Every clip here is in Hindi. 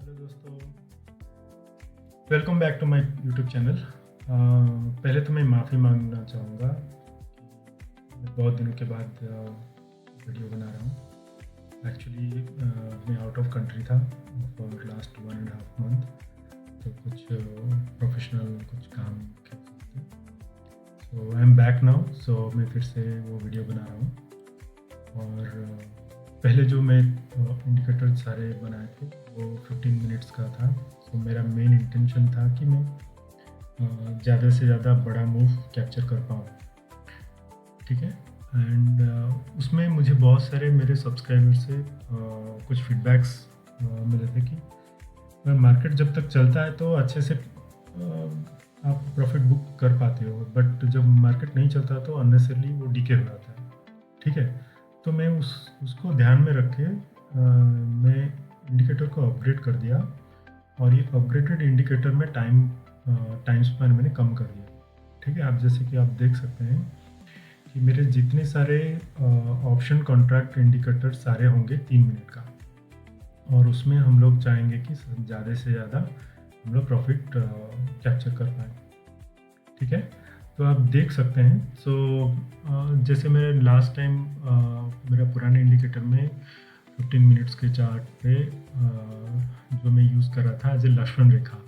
हेलो दोस्तों, welcome back to my YouTube channel. पहले तो मैं माफ़ी मांगना चाहूँगा कि मैं बहुत दिनों के बाद वीडियो बना रहा हूँ। एक्चुअली मैं आउट ऑफ कंट्री था फॉर लास्ट 1.5 मंथ, तो कुछ प्रोफेशनल कुछ काम के थे। सो आई एम बैक नाउ, सो मैं फिर से वो वीडियो बना रहा हूँ। और पहले जो मैं इंडिकेटर सारे बनाए थे वो 15 मिनट्स का था। तो मेरा मेन इंटेंशन था कि मैं ज़्यादा से ज़्यादा बड़ा मूव कैप्चर कर पाऊँ, ठीक है। एंड उसमें मुझे बहुत सारे मेरे सब्सक्राइबर से कुछ फीडबैक्स मिले थे कि मार्केट जब तक चलता है तो अच्छे से आप प्रॉफिट बुक कर पाते हो, बट जब मार्केट नहीं चलता तो अननेसेसरली वो डीके हो जाता है, ठीक है। तो मैं उसको ध्यान में रख के मैं इंडिकेटर को अपग्रेड कर दिया, और ये अपग्रेडेड इंडिकेटर में टाइम स्पैन मैंने कम कर दिया, ठीक है। आप जैसे कि आप देख सकते हैं कि मेरे जितने सारे ऑप्शन कॉन्ट्रैक्ट इंडिकेटर सारे होंगे 3 मिनट का, और उसमें हम लोग चाहेंगे कि ज़्यादा से ज़्यादा हम लोग प्रॉफिट कैप्चर कर पाएँ, ठीक है। तो आप देख सकते हैं। सो जैसे मेरे लास्ट टाइम मेरा पुराने इंडिकेटर में 15 मिनट्स के चार्ट पे जो मैं यूज़ कर रहा था as a Lakshman rekha.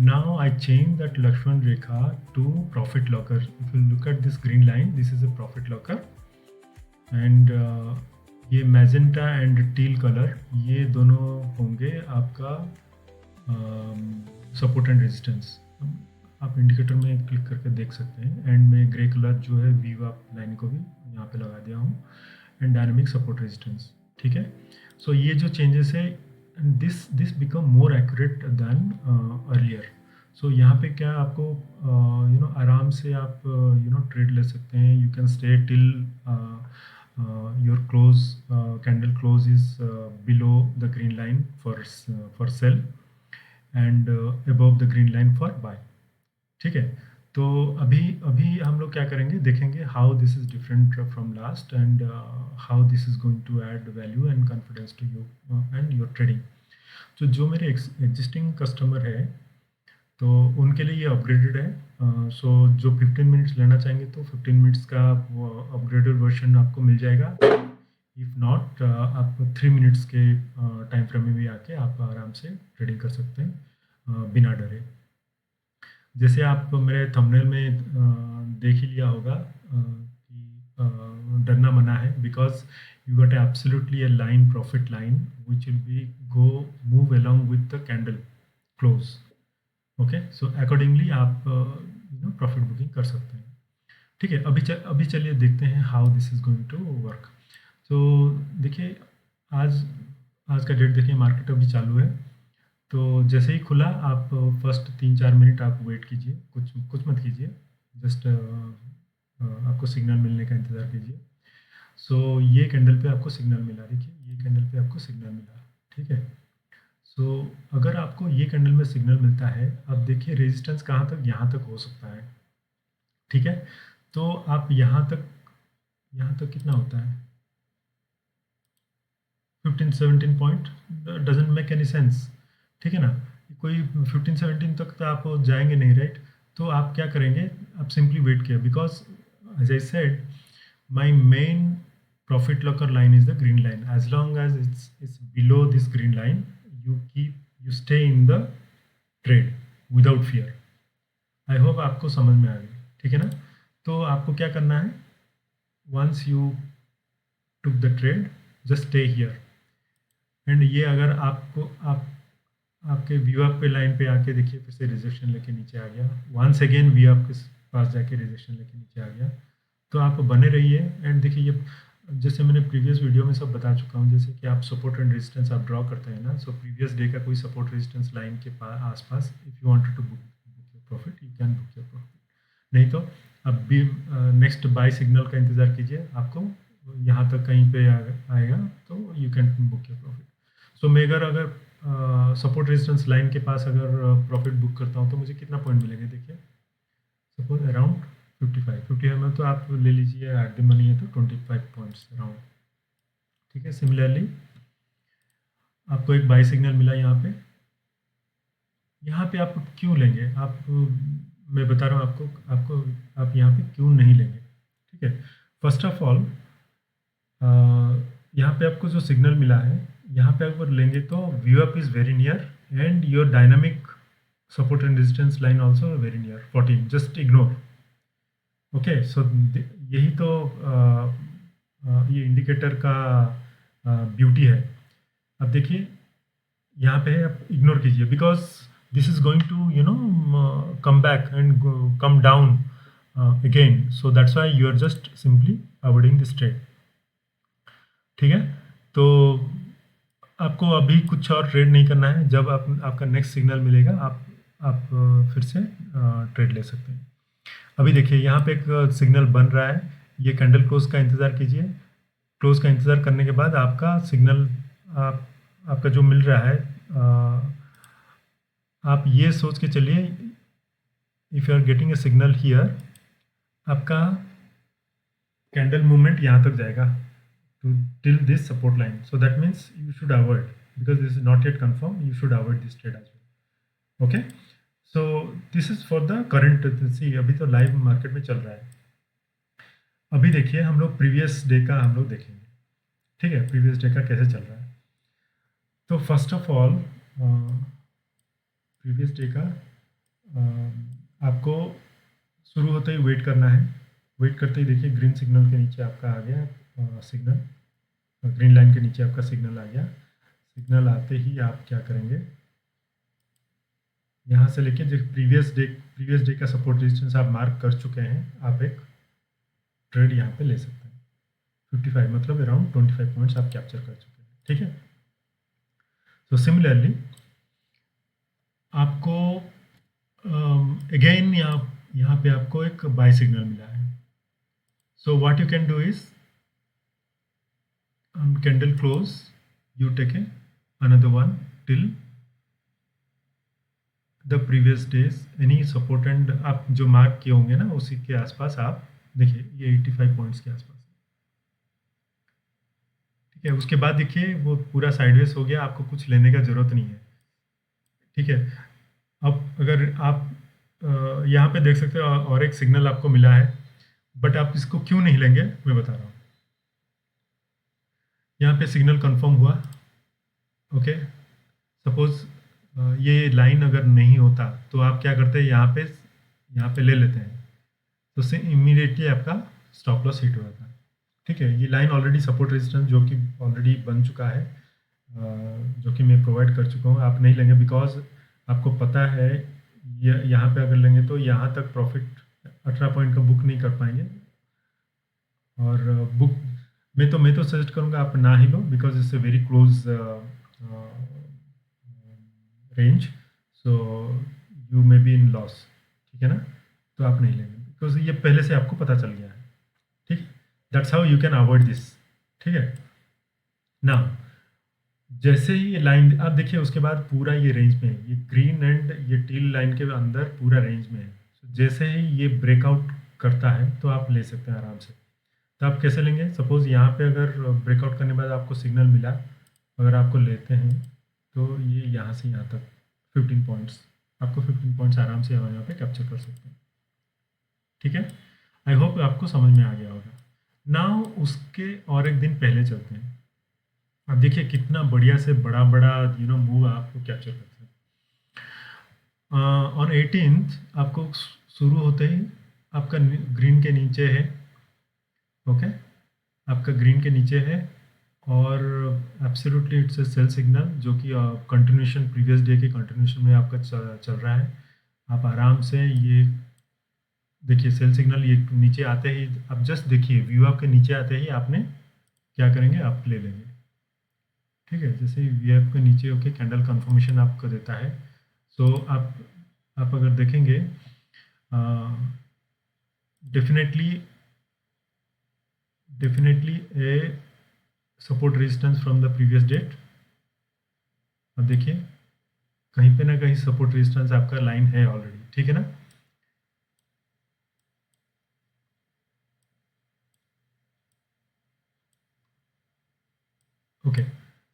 Now I change that Lakshman rekha to profit locker. If you look at this green line, this is a profit locker. And ये मैजेंटा एंड टील कलर, ये दोनों होंगे आपका सपोर्ट एंड रेजिस्टेंस। आप इंडिकेटर में क्लिक करके देख सकते हैं। एंड में ग्रे कलर जो है वीवाप लाइन को भी यहाँ पे लगा दिया हूँ, एंड डायनामिक सपोर्ट रेजिस्टेंस, ठीक है। सो ये जो चेंजेस है, this become more accurate than earlier. So यहाँ पे क्या आपको आराम से आप ट्रेड ले सकते हैं। You can stay till your close candle close is below the green line for sell, and above the green line for buy, ठीक है। तो अभी अभी हम लोग क्या करेंगे, देखेंगे how this is different from last, and how this is going to add value and confidence to you and your trading. तो जो मेरे एग्जिस्टिंग कस्टमर है तो उनके लिए ये अपग्रेडेड है। सो जो 15 मिनट्स लेना चाहेंगे तो 15 मिनट्स का वो अपग्रेडेड वर्जन आपको मिल जाएगा। इफ़ नॉट, आप 3 मिनट्स के टाइम फ्रेम में भी आके आप आराम से ट्रेडिंग कर सकते हैं बिना डरे। जैसे आप मेरे थंबनेल में देख ही लिया होगा कि डरना मना है, because you got absolutely a line, profit line which will be go move along with the candle close. Okay, so accordingly आप प्रॉफिट बुकिंग कर सकते हैं, ठीक है। अभी चलिए देखते हैं how this is going to work. तो देखिए, आज आज का डेट देखिए, मार्केट अभी चालू है। तो जैसे ही खुला, आप फर्स्ट 3-4 मिनट आप वेट कीजिए, कुछ मत कीजिए, जस्ट आपको सिग्नल मिलने का इंतज़ार कीजिए। सो ये कैंडल पे आपको सिग्नल मिला, देखिए ये कैंडल पे आपको सिग्नल मिला, ठीक है। सो अगर आपको ये कैंडल में सिग्नल मिलता है, अब देखिए रेजिस्टेंस कहाँ तक, यहाँ तक हो सकता है, ठीक है। तो आप यहाँ तक कितना होता है, 15-17 point, doesn't make any sense, ठीक है ना। कोई 15-17 तक तो आप जाएंगे नहीं, राइट। तो आप क्या करेंगे, आप सिंपली वेट किया, because as I said my main profit locker line is the green line. As long as it's below this green line, you stay in the trade without fear. I hope आपको समझ में आ गई, ठीक है ना। तो आपको क्या करना है, once you took the trade, just stay here. And ये अगर आपको आपके व्यू अप पे लाइन पे आके देखिए, फिर से रिजेक्शन लेके नीचे आ गया, वंस अगेन व्यू अप के पास जाके रिजेक्शन लेके नीचे आ गया, तो आप बने रहिए। एंड देखिए, ये जैसे मैंने प्रीवियस वीडियो में सब बता चुका हूँ, जैसे कि आप सपोर्ट एंड रेजिस्टेंस आप ड्रॉ करते हैं ना। सो प्रीवियस डे का कोई सपोर्ट रेजिस्टेंस लाइन के आसपास, if you wanted to book your profit, you can book your profit. नहीं तो अब भी नेक्स्ट बाय सिग्नल का इंतज़ार कीजिए, आपको यहाँ तक कहीं पे आएगा तो you can book your profit. So मैं अगर सपोर्ट रेजिस्टेंस लाइन के पास अगर प्रॉफिट बुक करता हूँ तो मुझे कितना पॉइंट मिलेंगे, देखिए सपोज अराउंड 55 में, तो आप ले लीजिए एट द मनी है तो 25 पॉइंट्स अराउंड, ठीक है। सिमिलरली आपको एक बाई सिग्नल मिला यहाँ पे, यहाँ पे आप क्यों लेंगे? मैं बता रहा हूँ आपको आपको आप यहाँ पे क्यों नहीं लेंगे, ठीक है? फर्स्ट ऑफ ऑल यहाँ पे आपको जो सिग्नल मिला है, यहाँ पे अगर लेंगे तो view up is very near and your dynamic support and resistance line also very near 14, just ignore. Okay, so यही तो ये इंडिकेटर का ब्यूटी है। अब देखिए यहाँ पे आप इग्नोर कीजिए because this is going to come back and come down again, so that's why you are just simply avoiding this trade, ठीक है? तो आपको अभी कुछ और ट्रेड नहीं करना है। जब आपका नेक्स्ट सिग्नल मिलेगा आप फिर से ट्रेड ले सकते हैं। अभी देखिए यहाँ पे एक सिग्नल बन रहा है, ये कैंडल क्लोज का इंतज़ार कीजिए। क्लोज का इंतज़ार करने के बाद आपका सिग्नल आपका जो मिल रहा है, आप ये सोच के चलिए, if you are getting a signal here, आपका कैंडल मूवमेंट यहाँ तक जाएगा to till this support line, so that means you should avoid, because this is not yet confirm, you should avoid this trade as well. Okay, so this is for the current. See अभी तो लाइव मार्केट में चल रहा है। अभी देखिए हम लोग प्रीवियस डे का हम लोग देखेंगे, ठीक है? प्रीवियस डे का कैसे चल रहा है। तो first of all previous day का आपको शुरू होते ही वेट करना है। वेट करते ही देखिए ग्रीन सिग्नल के नीचे आपका आ गया सिग्नल, ग्रीन लाइन के नीचे आपका सिग्नल आ गया। सिग्नल आते ही आप क्या करेंगे, यहाँ से लेके जो प्रीवियस डे का सपोर्ट रेजिस्टेंस आप मार्क कर चुके हैं, आप एक ट्रेड यहाँ पे ले सकते हैं। 55 मतलब अराउंड 25 पॉइंट्स आप कैप्चर कर चुके हैं, ठीक है? तो सिमिलरली आपको अगेन यहाँ पे आपको एक बाय सिग्नल मिला है। So what you can do is on candle close you take another one till the previous days any support and आप जो मार्क किए होंगे ना उसी के आसपास आप देखिए ये 85 पॉइंट्स के आसपास है, ठीक है? उसके बाद देखिए वो पूरा साइडवेज हो गया, आपको कुछ लेने का ज़रूरत नहीं है, ठीक है? अब अगर आप यहाँ पे देख सकते हो और एक सिग्नल आपको मिला है, बट आप इसको क्यों नहीं लेंगे मैं बता रहा हूँ। यहाँ पे सिग्नल कंफर्म हुआ, ओके? सपोज ये लाइन अगर नहीं होता तो आप क्या करते हैं, यहाँ पे ले लेते हैं, तो उससे इमीडिएटली आपका स्टॉप लॉस हिट हो जाता है, ठीक है? ये लाइन ऑलरेडी सपोर्ट रेजिस्टेंस जो कि ऑलरेडी बन चुका है, जो कि मैं प्रोवाइड कर चुका हूँ, आप नहीं लेंगे बिकॉज आपको पता है ये यहाँ पे अगर लेंगे तो यहाँ तक प्रॉफिट 18 पॉइंट का बुक नहीं कर पाएंगे। और बुक मैं तो सजेस्ट करूँगा आप ना ही लो because it's a very close range, so you may be in loss, ठीक है ना? तो आप नहीं लेंगे बिकॉज ये पहले से आपको पता चल गया है, ठीक? That's how you can avoid this, ठीक है ना? जैसे ही ये लाइन आप देखिए उसके बाद पूरा ये रेंज में है, ये ग्रीन एंड ये टील लाइन के अंदर पूरा रेंज में है। So, जैसे ही ये ब्रेकआउट करता है तो आप ले सकते हैं आराम से। तो आप कैसे लेंगे, सपोज़ यहाँ पे अगर ब्रेकआउट करने के बाद आपको सिग्नल मिला, अगर आपको लेते हैं तो ये यहाँ से यहाँ तक 15 पॉइंट्स, आपको 15 पॉइंट्स आराम से यहाँ पे कैप्चर कर सकते हैं, ठीक है? आई होप आपको समझ में आ गया होगा। नाउ उसके और एक दिन पहले चलते हैं। अब देखिए कितना बढ़िया से बड़ा बड़ा मूव आपको कैप्चर करते हैं। ऑन 18th आपको शुरू होते ही आपका ग्रीन के नीचे है, ओके? आपका ग्रीन के नीचे है और absolutely it's a sell signal जो कि कंटिन्यूशन प्रीवियस डे के कंटिन्यूशन में आपका चल रहा है। आप आराम से ये देखिए सेल सिग्नल ये नीचे आते ही आप जस्ट देखिए व्यू आपके नीचे आते ही आपने क्या करेंगे, आप ले लेंगे, ठीक है? जैसे वी एफ के नीचे ओके कैंडल कंफर्मेशन आपको देता है, सो आप अगर देखेंगे definitely a support resistance from the previous date. अब देखिए कहीं पे ना कहीं सपोर्ट रेजिस्टेंस आपका लाइन है ऑलरेडी, ठीक है ना? ओके,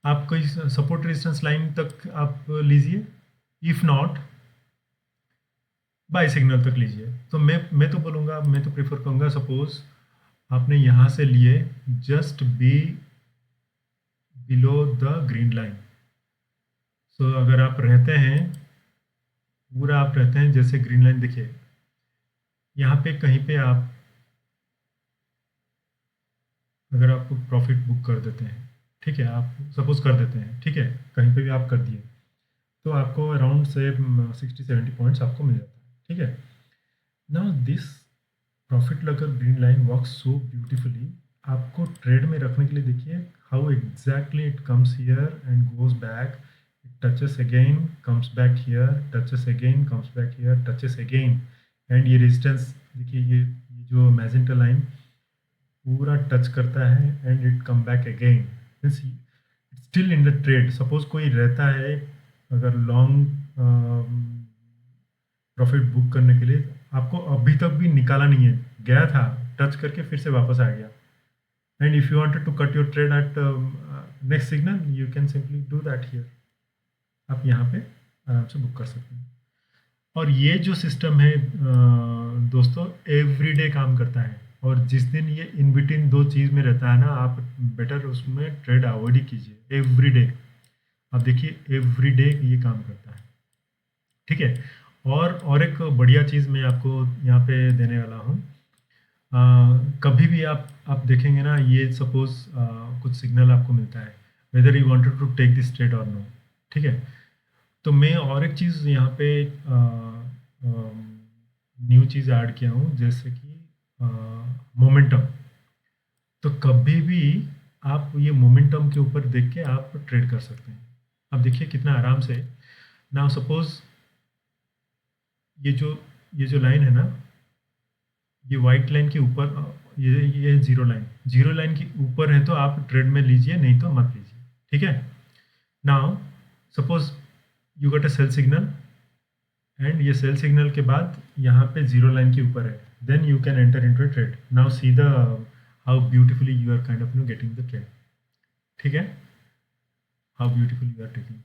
आप कोई सपोर्ट रेजिस्टेंस लाइन तक आप लीजिए, इफ़ नॉट बाई सिग्नल तक लीजिए। तो मैं तो बोलूँगा, मैं तो प्रेफर करूँगा, सपोज आपने यहाँ से लिए, just be below the green line. So अगर आप रहते हैं, पूरा आप रहते हैं जैसे ग्रीन लाइन, देखिए यहाँ पे कहीं पे आप अगर आप प्रॉफिट बुक कर देते हैं, ठीक है, आप सपोज कर देते हैं, ठीक है, कहीं पे भी आप कर दिए, तो आपको अराउंड से 60-70 पॉइंट्स आपको मिल जाता है, ठीक है। Now this profit lagger green line works so beautifully. आपको ट्रेड में रखने के लिए देखिए how exactly it comes here and goes back, it touches again, comes back here, touches again, comes back here, touches again, and ये रेजिस्टेंस देखिए, ये जो मैजेंटा लाइन पूरा टच करता है and it come back again, means still in the trade. Suppose कोई रहता है अगर लॉन्ग प्रॉफिट बुक करने के लिए, आपको अभी तक भी निकाला नहीं है, गया था टच करके फिर से वापस आ गया, and if you wanted to cut your trade at next signal, you can simply do that here. आप यहाँ पे आराम से बुक कर सकते हैं। और ये जो सिस्टम है दोस्तों, एवरीडे काम करता है, और जिस दिन ये इन बिटवीन दो चीज़ में रहता है ना, आप बेटर उसमें ट्रेड अवॉइड ही कीजिए। एवरीडे आप देखिए, एवरीडे ये काम करता है, ठीक है। और एक बढ़िया चीज़ मैं आपको यहाँ पे देने वाला हूँ। कभी भी आप देखेंगे ना, ये सपोज कुछ सिग्नल आपको मिलता है, whether you wanted to take this trade और नो, ठीक है। तो मैं और एक चीज़ यहाँ पे न्यू चीज़ ऐड किया हूँ, जैसे कि मोमेंटम। तो कभी भी आप ये मोमेंटम के ऊपर देख के आप ट्रेड कर सकते हैं। अब देखिए कितना आराम से। नाउ सपोज ये जो लाइन है ना, ये वाइट लाइन के ऊपर, ये जीरो लाइन के ऊपर है तो आप ट्रेड में लीजिए, नहीं तो मत लीजिए, ठीक है। Now suppose you got a sell signal, and ये सेल सिग्नल के बाद यहाँ पे जीरो लाइन के ऊपर है, then you can enter into a trade. Now see the how beautifully you are kind of getting the trade, ठीक है, how beautifully you are taking.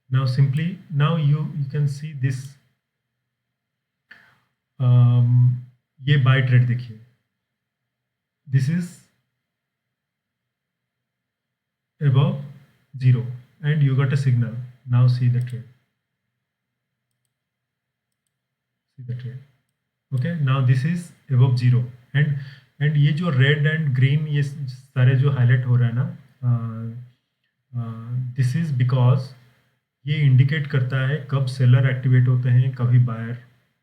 Now simply, now you can see this, ये बाय ट्रेड देखिए, this is above zero and you got a signal. Now see the trade, okay, now this is above zero, and ये जो रेड एंड ग्रीन ये सारे जो हाईलाइट हो रहा है ना, दिस इज बिकॉज ये इंडिकेट करता है कब सेलर एक्टिवेट होते हैं, कभी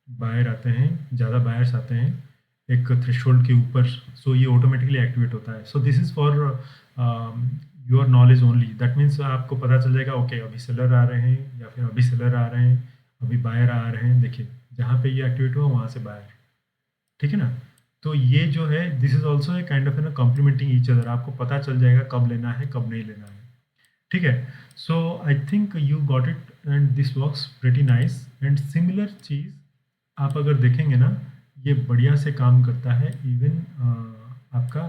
बायर आते हैं, ज़्यादा बायर्स आते हैं एक थ्रेशोल्ड के ऊपर, सो ये ऑटोमेटिकली एक्टिवेट होता है। So this is for your knowledge only, that means आपको पता चल जाएगा, ओके अभी सेलर आ रहे हैं, या फिर अभी सेलर आ रहे हैं, अभी बायर आ रहे हैं, देखिए जहाँ पे ये एक्टिवेट हुआ वहाँ से बायर, ठीक है ना। तो ये जो है, this is also a kind of complementing each other, आपको पता चल जाएगा कब लेना है कब नहीं लेना है, ठीक है। So I think you got it and this works pretty nice. And similar चीज़ आप अगर देखेंगे ना, ये बढ़िया से काम करता है इवन आपका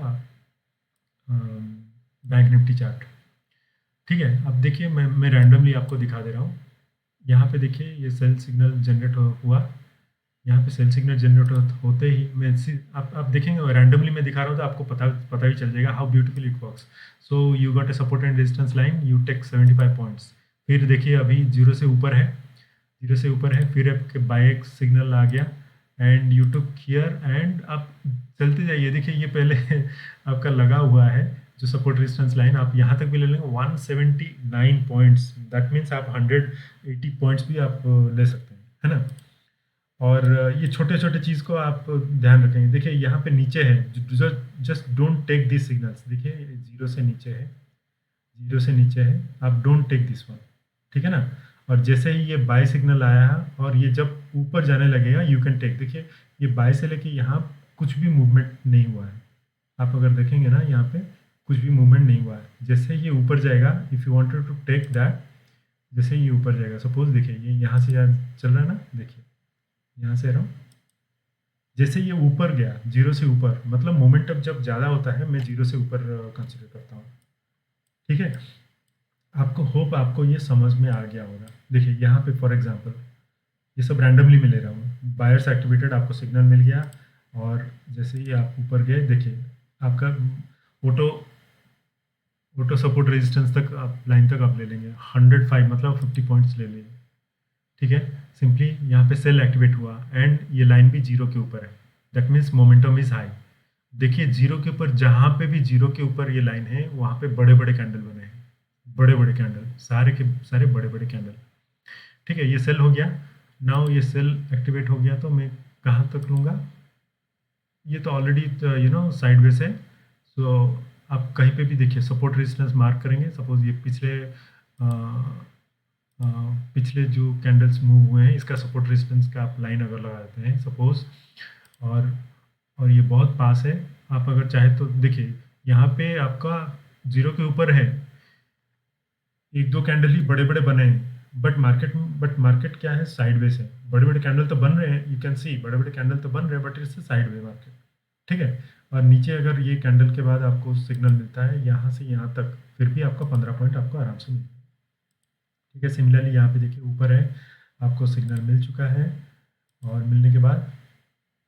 बैंक निफ्टी चार्ट, ठीक है। अब देखिए मैं रैंडमली आपको दिखा दे रहा हूँ। यहाँ पे देखिए ये सेल सिग्नल जनरेट हुआ, यहाँ पे सेल सिग्नल जनरेट होते ही मैं आप देखेंगे रैंडमली मैं दिखा रहा हूँ, तो आपको पता ही चल जाएगा how beautiful it works. So you got a support and resistance line, you take 75 points, फिर देखिए अभी जीरो से ऊपर है, फिर आपके बाय एक सिग्नल आ गया and you took here, and आप चलते जाइए। देखिए ये पहले आपका लगा हुआ है जो सपोर्ट रेजिस्टेंस लाइन, आप यहाँ तक भी ले लेंगे 179 पॉइंट्स, दैट मीन्स आप 180 पॉइंट्स भी आप ले सकते हैं, है ना। और ये छोटे छोटे चीज़ को आप ध्यान रखेंगे। देखिए यहाँ पे नीचे है, just don't take this signals, देखिए जीरो से नीचे है, आप डोंट टेक दिस वन, ठीक है ना। और जैसे ही ये बाय सिग्नल आया है और ये जब ऊपर जाने लगेगा, यू कैन टेक। देखिए ये बाय से लेके यहाँ कुछ भी मूवमेंट नहीं हुआ है, आप अगर देखेंगे ना यहाँ पे कुछ भी मूवमेंट नहीं हुआ है। जैसे ये ऊपर जाएगा, if you wanted to take that, जैसे ये ऊपर जाएगा, सपोज देखिए ये यहाँ से चल रहा है ना, देखिए यहाँ से आ रहा हूँ, जैसे ये ऊपर गया जीरो से ऊपर, मतलब मोमेंटम जब ज़्यादा होता है मैं जीरो से ऊपर कंसिडर करता हूँ, ठीक है। आपको ये समझ में आ गया होगा। देखिए यहाँ पे फॉर एग्जांपल ये सब रैंडमली मैं ले रहा हूँ, बायर्स एक्टिवेटेड, आपको सिग्नल मिल गया और जैसे ही आप ऊपर गए देखिए आपका ऑटो ऑटो सपोर्ट रेजिस्टेंस तक आप लाइन तक आप ले लेंगे 105 मतलब 50 पॉइंट्स ले लेंगे। ठीक है, सिंपली यहाँ पे सेल एक्टिवेट हुआ एंड ये लाइन भी जीरो के ऊपर है, that means momentum is high. देखिए जीरो के ऊपर जहाँ पे भी जीरो के ऊपर ये लाइन है वहाँ पे बड़े बड़े कैंडल बने हैं, बड़े बड़े कैंडल, सारे के सारे बड़े बड़े कैंडल। ठीक है, ये सेल हो गया। नाउ ये सेल एक्टिवेट हो गया तो मैं कहाँ तक लूँगा, ये तो ऑलरेडी साइडवेज है। सो आप कहीं पे भी देखिए सपोर्ट रेजिस्टेंस मार्क करेंगे, सपोज ये पिछले जो कैंडल्स मूव हुए हैं इसका सपोर्ट रेजिस्टेंस का आप लाइन अगर लगाते हैं सपोज, और ये बहुत पास है, आप अगर चाहे तो देखिए यहाँ पे आपका जीरो के ऊपर है, एक दो कैंडल ही बड़े बड़े बने हैं, बट मार्केट क्या है, साइडवेज है। बड़े बड़े कैंडल तो बन रहे हैं, यू कैन सी बड़े बड़े कैंडल तो बन रहे हैं, बट इससे साइडवे मार्केट। ठीक है, और नीचे अगर ये कैंडल के बाद आपको सिग्नल मिलता है यहाँ से यहाँ तक, फिर भी आपका 15 पॉइंट आपको आराम से मिलेगा। ठीक है, सिमिलरली यहाँ पे देखिए ऊपर है, आपको सिग्नल मिल चुका है और मिलने के बाद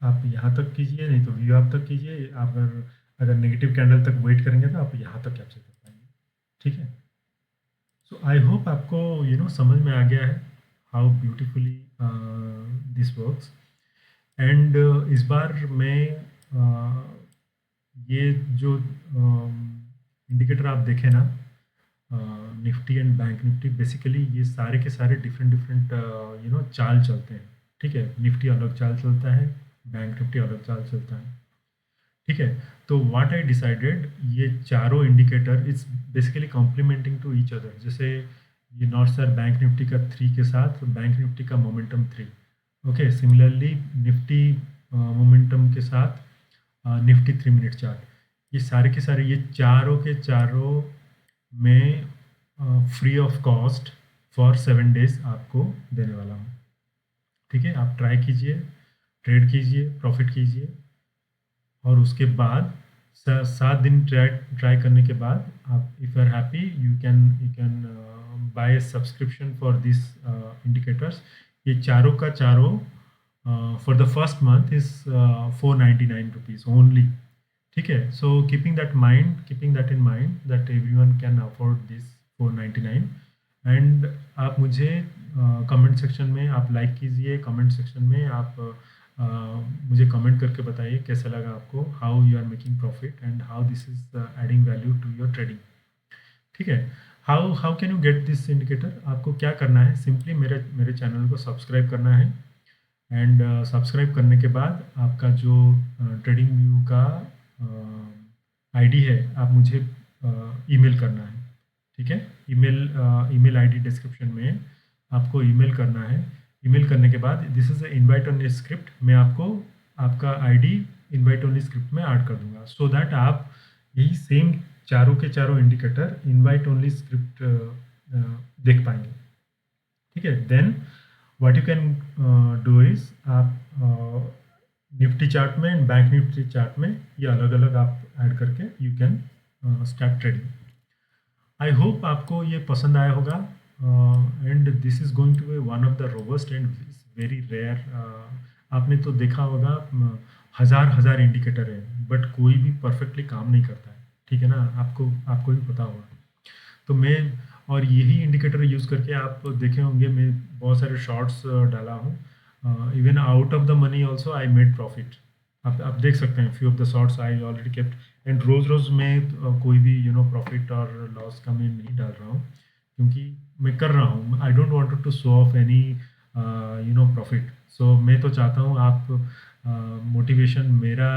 आप यहाँ तक कीजिए, नहीं तो व्यू आप तक कीजिए। आप अगर नेगेटिव कैंडल तक वेट करेंगे तो आप यहाँ तक कैप्चर कर पाएंगे। ठीक है, सो आई होप आपको समझ में आ गया है how beautifully this works. And इस बार मैं ये जो इंडिकेटर आप देखें ना, Nifty and bank Nifty, basically ये सारे के सारे डिफरेंट डिफरेंट चाल चलते हैं। ठीक है, निफ्टी अलग चाल चलता है, बैंक निफ्टी अलग चाल चलता है। ठीक है, तो व्हाट आई डिसाइडेड, ये चारों indicator its basically complementing to each other. जैसे ये नॉर्थ स्टार बैंक निफ्टी का 3 के साथ बैंक निफ्टी का momentum 3। Okay, similarly Nifty momentum के साथ निफ्टी 3 मिनट चार्ट, ये सारे के सारे ये चारों के चारों में free of cost for 7 days आपको देने वाला हूँ। ठीक है, आप ट्राई कीजिए, ट्रेड कीजिए, प्रॉफिट कीजिए, और उसके बाद 7 दिन ट्राई करने के बाद आप if you are happy you can buy subscription for this indicators. ये चारों का चारों for the first month is 499 rupees only. ठीक है, so keeping that in mind that everyone can afford this 499। And आप मुझे कमेंट सेक्शन में आप लाइक कीजिए, कमेंट सेक्शन में आप मुझे कमेंट करके बताइए कैसा लगा आपको, how you are making profit and how this is adding value to your trading. ठीक है, how can you get this indicator, आपको क्या करना है, सिंपली मेरे चैनल को सब्सक्राइब करना है। एंड सब्सक्राइब करने के बाद आपका जो ट्रेडिंग व्यू का आईडी है आप मुझे ईमेल करना है। ठीक है, ईमेल आईडी डिस्क्रिप्शन में आपको ईमेल करना है। ईमेल करने के बाद this is invite only script, मैं आपको आपका आईडी इनवाइट ओनली स्क्रिप्ट में ऐड कर दूंगा, सो दैट आप यही सेम चारों के चारों इंडिकेटर इनवाइट ओनली स्क्रिप्ट देख पाएंगे। ठीक है, then what you can do is आप निफ्टी चार्ट में एंड बैंक निफ्टी चार्ट में ये अलग अलग आप ऐड करके you can start trading. I hope आपको ये पसंद आया होगा and this is going to be one of the robust and very rare. आपने तो देखा होगा हज़ार इंडिकेटर है बट कोई भी परफेक्टली काम नहीं करता है। ठीक है ना, आपको भी पता होगा। तो मैं और यही इंडिकेटर यूज़ करके आप देखे होंगे मैं बहुत सारे शॉर्ट्स डाला हूँ, even out of the money also I made profit. आप देख सकते हैं few of the shorts I already kept. And रोज़ में कोई भी प्रॉफिट और लॉस का मैं नहीं डाल रहा हूँ, क्योंकि मैं कर रहा हूँ, I don't want to show off any profit. So मैं तो चाहता हूँ आप मोटिवेशन मेरा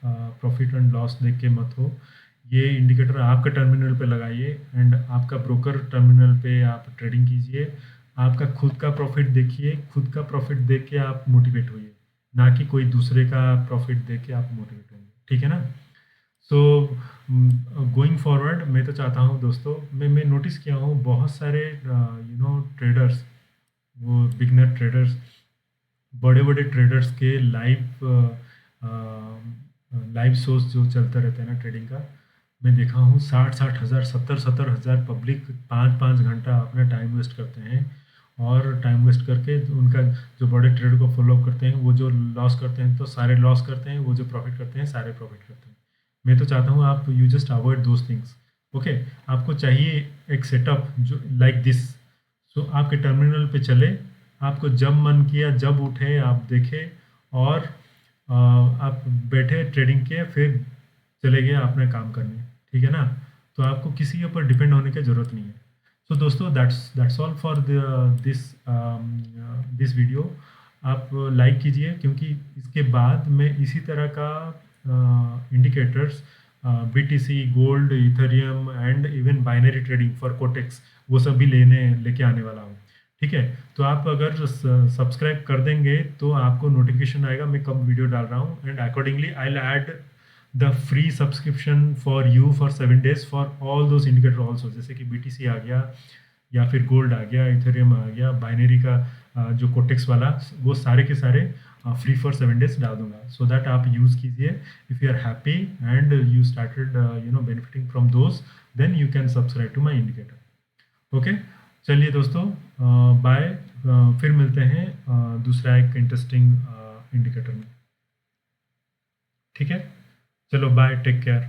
प्रॉफिट एंड लॉस देख के मत हो, ये इंडिकेटर आपके टर्मिनल पे लगाइए एंड आपका ब्रोकर टर्मिनल पे आप ट्रेडिंग कीजिए। आपका खुद का प्रॉफिट देखिए, खुद का प्रॉफिट देख के आप मोटिवेट होइए, ना कि कोई दूसरे का प्रॉफिट देख के आप मोटिवेट होंगे। ठीक है ना, सो गोइंग फॉरवर्ड मैं तो चाहता हूँ दोस्तों, मैं नोटिस किया हूँ बहुत सारे ट्रेडर्स, वो बिगनर ट्रेडर्स, बड़े बड़े ट्रेडर्स के लाइव शोज जो चलते रहते हैं ना ट्रेडिंग का, मैं देखा हूँ 60 हज़ार 70 हज़ार पब्लिक 5 घंटा अपना टाइम वेस्ट करते हैं और टाइम वेस्ट करके उनका जो बड़े ट्रेडर को फॉलो करते हैं वो जो लॉस करते हैं तो सारे लॉस करते हैं, वो जो प्रॉफिट करते हैं सारे प्रॉफिट करते हैं। मैं तो चाहता हूँ आप you just avoid those things. Okay, आपको चाहिए एक सेटअप जो लाइक दिस। सो आपके टर्मिनल पे चले, आपको जब मन किया जब उठे आप देखे, और आप बैठे ट्रेडिंग के, फिर चले गए अपने काम करने। ठीक है ना? तो आपको किसी के ऊपर डिपेंड होने की ज़रूरत नहीं है। सो दोस्तों, that's all for this this video. आप लाइक कीजिए, क्योंकि इसके बाद मैं इसी तरह का indicators, BTC, gold, Ethereum and even binary trading for Quotex, वो सब भी लेके आने वाला हूँ। ठीक है? तो आप अगर सब्सक्राइब कर देंगे तो आपको नोटिफिकेशन आएगा मैं कब वीडियो डाल रहा हूँ, and accordingly I will add the free subscription for you for 7 days for all those indicator also, जैसे कि BTC आ गया, या फिर गोल्ड आ गया, इथेरियम आ गया, बाइनरी का जो कोटेक्स वाला, वो सारे के सारे फ्री फॉर 7 days डाल दूंगा, सो दैट आप यूज़ कीजिए। If you are happy and you started benefiting from those, then you can subscribe to my indicator. Okay, चलिए दोस्तों, बाय। फिर मिलते हैं दूसरा एक इंटरेस्टिंग इंडिकेटर में। ठीक है, चलो बाय, टेक केयर।